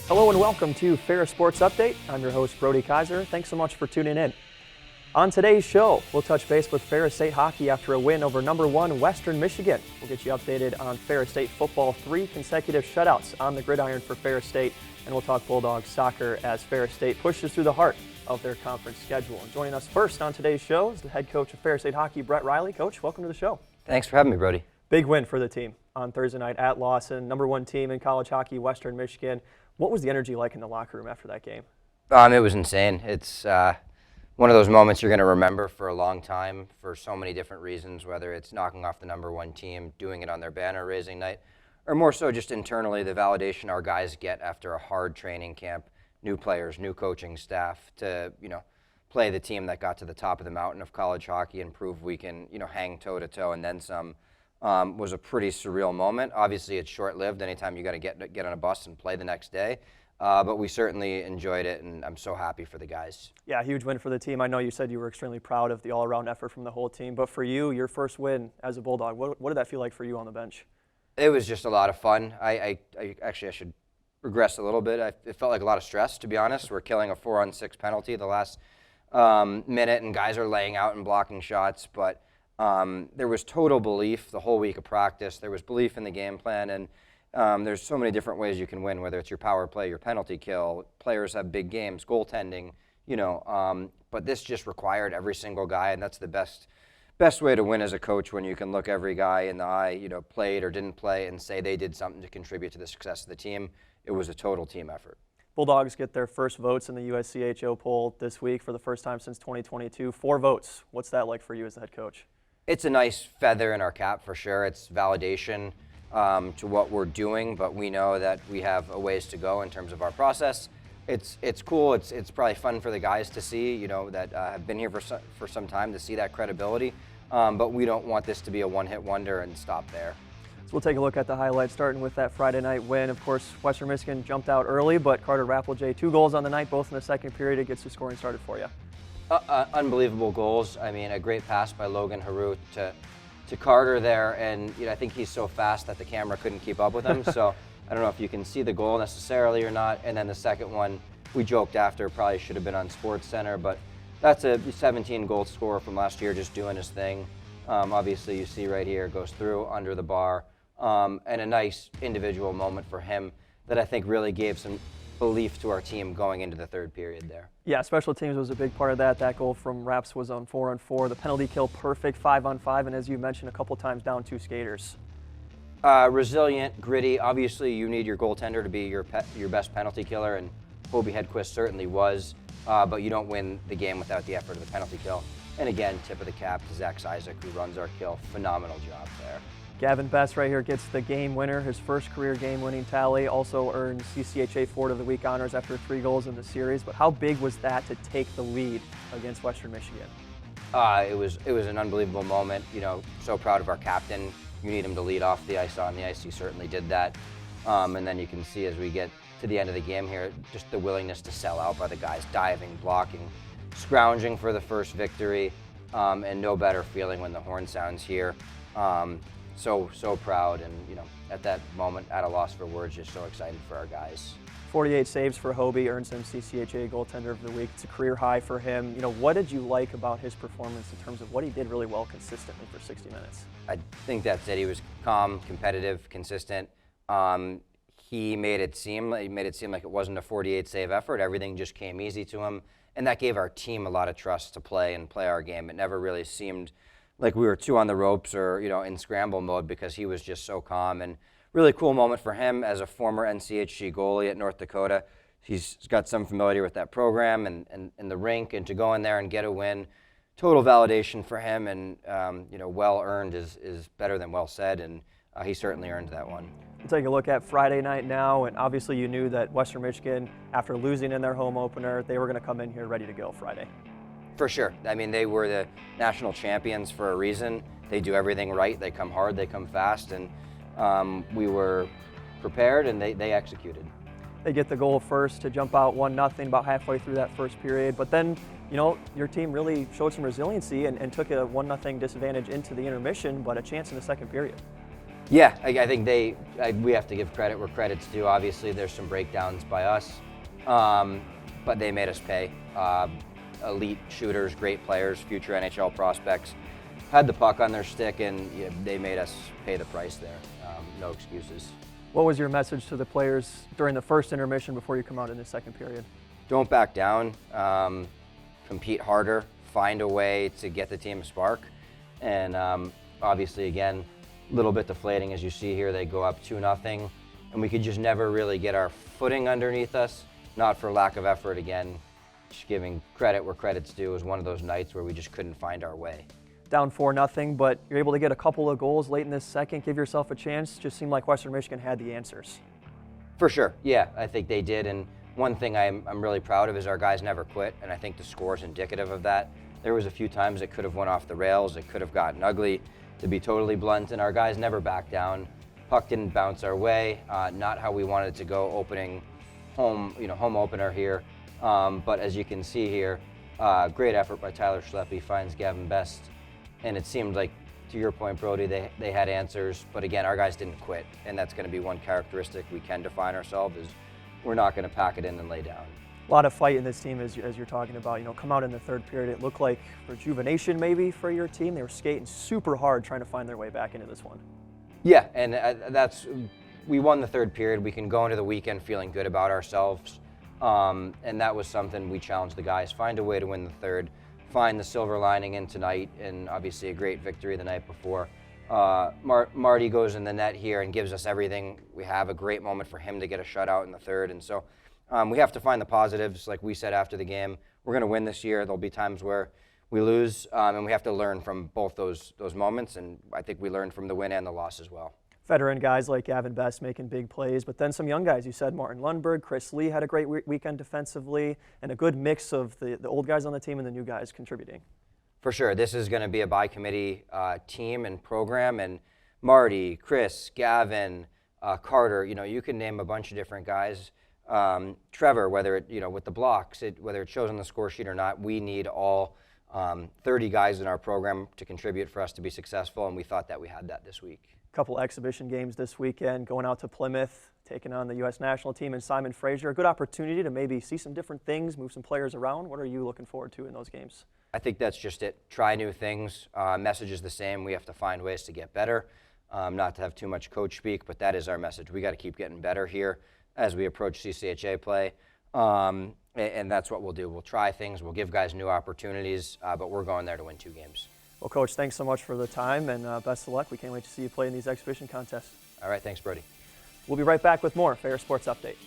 Hello and welcome to Ferris Sports Update. I'm your host, Brody Kaiser. Thanks so much for tuning in. On today's show, we'll touch base with Ferris State Hockey after a win over number 1 Western Michigan. We'll get you updated on Ferris State football, 3 consecutive shutouts on the gridiron for Ferris State, and we'll talk Bulldog soccer as Ferris State pushes through the heart of their conference schedule. And joining us first on today's show is the head coach of Ferris State Hockey, Brett Riley. Coach, welcome to the show. Thanks for having me, Brody. Big win for the team on Thursday night at Lawson, number 1 team in college hockey, Western Michigan. What was the energy like in the locker room after that game? It was insane. It's one of those moments you're going to remember for a long time for so many different reasons, whether it's knocking off the number 1 team, doing it on their banner raising night, or more so just internally the validation our guys get after a hard training camp, new players, new coaching staff to, play the team that got to the top of the mountain of college hockey and prove we can, hang toe-to-toe and then some. Was a pretty surreal moment. Obviously, it's short-lived. Anytime you got to get on a bus and play the next day, but we certainly enjoyed it, and I'm so happy for the guys. Yeah, huge win for the team. I know you said you were extremely proud of the all-around effort from the whole team, but for you, your first win as a Bulldog, what did that feel like for you on the bench? It was just a lot of fun. I should regress a little bit. It felt like a lot of stress, to be honest. We're killing a 4-on-6 penalty the last minute, and guys are laying out and blocking shots, but there was total belief the whole week of practice. There was belief in the game plan, and there's so many different ways you can win, whether it's your power play, your penalty kill. Players have big games, goaltending, but this just required every single guy, and that's the best way to win as a coach when you can look every guy in the eye, played or didn't play, and say they did something to contribute to the success of the team. It was a total team effort. Bulldogs get their first votes in the USCHO poll this week for the first time since 2022. 4 votes. What's that like for you as the head coach? It's a nice feather in our cap for sure. It's validation to what we're doing, but we know that we have a ways to go in terms of our process. It's cool. It's probably fun for the guys to see, that have been here for some time, to see that credibility. But we don't want this to be a one-hit wonder and stop there. So we'll take a look at the highlights, starting with that Friday night win. Of course, Western Michigan jumped out early, but Carter Rappeljay, 2 goals on the night, both in the second period. It gets the scoring started for you. Unbelievable goals. I mean, a great pass by Logan Haru to Carter there, and I think he's so fast that the camera couldn't keep up with him. So I don't know if you can see the goal necessarily or not. And then the second one, we joked after, probably should have been on Sports Center, but that's a 17-goal scorer from last year, just doing his thing. Obviously, you see right here, goes through under the bar, and a nice individual moment for him that I think really gave some belief to our team going into the third period there. Yeah, special teams was a big part of that. That goal from Raps was on 4-on-4. The penalty kill perfect, 5-on-5, and as you mentioned a couple times, down 2 skaters. Resilient, gritty. Obviously, you need your goaltender to be your best penalty killer, and Hobie Hedquist certainly was. But you don't win the game without the effort of the penalty kill. And again, tip of the cap to Zach Isaac, who runs our kill. Phenomenal job there. Gavin Best right here gets the game winner, his first career game-winning tally. Also earned CCHA Forward of the Week honors after 3 goals in the series. But how big was that to take the lead against Western Michigan? It was an unbelievable moment. So proud of our captain. You need him to lead off the ice on the ice. He certainly did that. And then you can see as we get to the end of the game here, just the willingness to sell out by the guys, diving, blocking, scrounging for the first victory, and no better feeling when the horn sounds here. So proud, and at that moment, at a loss for words, just so excited for our guys. 48 saves for Hobie, earns him CCHA Goaltender of the Week. It's a career high for him. What did you like about his performance in terms of what he did really well consistently for 60 minutes? I think that's it. He was calm, competitive, consistent. He made it seem like it wasn't a 48 save effort. Everything just came easy to him, and that gave our team a lot of trust to play our game. It never really seemed like we were 2 on the ropes or in scramble mode, because he was just so calm. And really cool moment for him as a former NCHG goalie at North Dakota. He's got some familiarity with that program and the rink, and to go in there and get a win, total validation for him, and well earned is better than well said, and he certainly earned that one. We'll take a look at Friday night now, and obviously you knew that Western Michigan, after losing in their home opener, they were going to come in here ready to go Friday. For sure. I mean, they were the national champions for a reason. They do everything right. They come hard, they come fast, and we were prepared, and they executed. They get the goal first to jump out 1-0 about halfway through that first period, but then your team really showed some resiliency and took a 1-0 disadvantage into the intermission, but a chance in the second period. Yeah, I think we have to give credit where credit's due. Obviously, there's some breakdowns by us, but they made us pay. Elite shooters, great players, future NHL prospects, had the puck on their stick, and they made us pay the price there. No excuses. What was your message to the players during the first intermission before you come out in the second period? Don't back down. Compete harder. Find a way to get the team a spark. And obviously, again, a little bit deflating as you see here. They go up 2-0, and we could just never really get our footing underneath us. Not for lack of effort. Again, just giving credit where credit's due. It was one of those nights where we just couldn't find our way. Down 4-0, but you're able to get a couple of goals late in this second. Give yourself a chance. Just seemed like Western Michigan had the answers. For sure. Yeah, I think they did. And one thing I'm really proud of is our guys never quit, and I think the score is indicative of that. There was a few times it could have went off the rails. It could have gotten ugly, to be totally blunt, and our guys never backed down. Puck didn't bounce our way. Not how we wanted it to go opening home opener here. But as you can see here, great effort by Tyler Schleppe, finds Gavin Best. And it seemed like, to your point, Brody, they had answers. But again, our guys didn't quit. And that's going to be one characteristic we can define ourselves is we're not going to pack it in and lay down. A lot of fight in this team, as you're talking about. Come out in the third period. It looked like rejuvenation maybe for your team. They were skating super hard trying to find their way back into this one. Yeah, and we won the third period. We can go into the weekend feeling good about ourselves. And that was something we challenged the guys. Find a way to win the third. Find the silver lining in tonight, and obviously a great victory the night before. Marty goes in the net here and gives us everything. We have a great moment for him to get a shutout in the third, and so we have to find the positives. Like we said after the game, we're going to win this year. There'll be times where we lose, and we have to learn from both those moments, and I think we learned from the win and the loss as well. Veteran guys like Gavin Best making big plays, but then some young guys. You said Martin Lundberg, Chris Lee had a great weekend defensively, and a good mix of the old guys on the team and the new guys contributing. For sure. This is going to be a by-committee team and program, and Marty, Chris, Gavin, Carter, you can name a bunch of different guys. Trevor, whether it, with the blocks, whether it shows on the score sheet or not, we need all 30 guys in our program to contribute for us to be successful, and we thought that we had that this week. Couple exhibition games this weekend, going out to Plymouth, taking on the U.S. national team and Simon Fraser. A good opportunity to maybe see some different things, move some players around. What are you looking forward to in those games? I think that's just it. Try new things. Message is the same. We have to find ways to get better. Not to have too much coach speak, but that is our message. We got to keep getting better here as we approach CCHA play. And that's what we'll do. We'll try things. We'll give guys new opportunities, but we're going there to win 2 games. Well, Coach, thanks so much for the time, and best of luck. We can't wait to see you play in these exhibition contests. All right, thanks, Brody. We'll be right back with more Ferris Sports Update.